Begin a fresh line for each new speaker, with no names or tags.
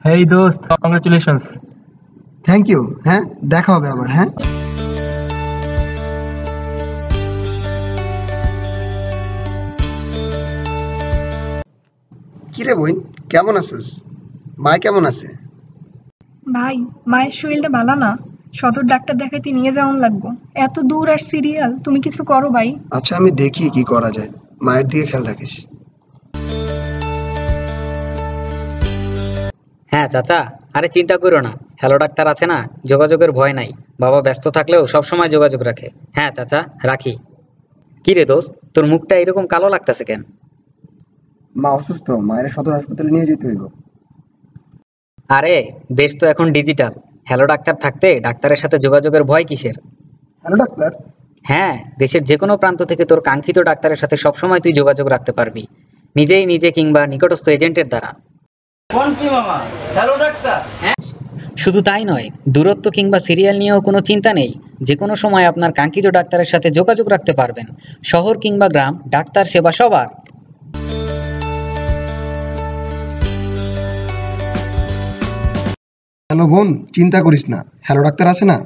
হেই দোস্ত, congratulations.
Thank you. হ্যাঁ, দেখা হবে আবার। হ্যাঁ, কিরে বইন, কেমন আছিস? মা কেমন আছে?
ভাই, মায়ের শরীরটা ভালো না। সদর ডাক্তার দেখাইতে নিয়ে যাওয়ান লাগবো। এত দূর আর সিরিয়াল, তুমি কিছু করো ভাই।
আচ্ছা, আমি দেখি কি করা যায়। মায়ের দিকে খেয়াল রাখিস।
হ্যাঁ চাচা, আরে চিন্তা করো না, হ্যালো ডাক্তার আছে না, যোগাযোগের ভয় নাই। বাবা ব্যস্ত থাকলেও সবসময় যোগাযোগ রাখে। হ্যাঁ চাচা, রাখি। কি রে দোস্ত, তোর মুখটা এরকম কালো লাগতেছে কেন?
মা অসুস্থ, মায়ের সদর হাসপাতালে নিয়ে যেতে হইব।
আরে, দেশ তো এখন ডিজিটাল। হ্যালো ডাক্তার থাকতে ডাক্তারের সাথে যোগাযোগের ভয় কিসের?
Hello doctor.
হ্যাঁ, দেশের যে কোনো প্রান্ত থেকে তোর কাঙ্ক্ষিত ডাক্তারের সাথে সবসময় তুই যোগাযোগ রাখতে পারবি, নিজেই নিজে কিংবা নিকটস্থ এজেন্টের দ্বারা। শুধু তাই নয়, দূরত্ব কিংবা সিরিয়াল নিয়েও কোনো চিন্তা নেই। যে কোনো সময় আপনার কাঙ্ক্ষিত ডাক্তারের সাথে যোগাযোগ রাখতে পারবেন। শহর কিংবা গ্রাম, ডাক্তার সেবা সবার।
হ্যালো বোন, চিন্তা করিস না, হ্যালো ডাক্তার আছে না।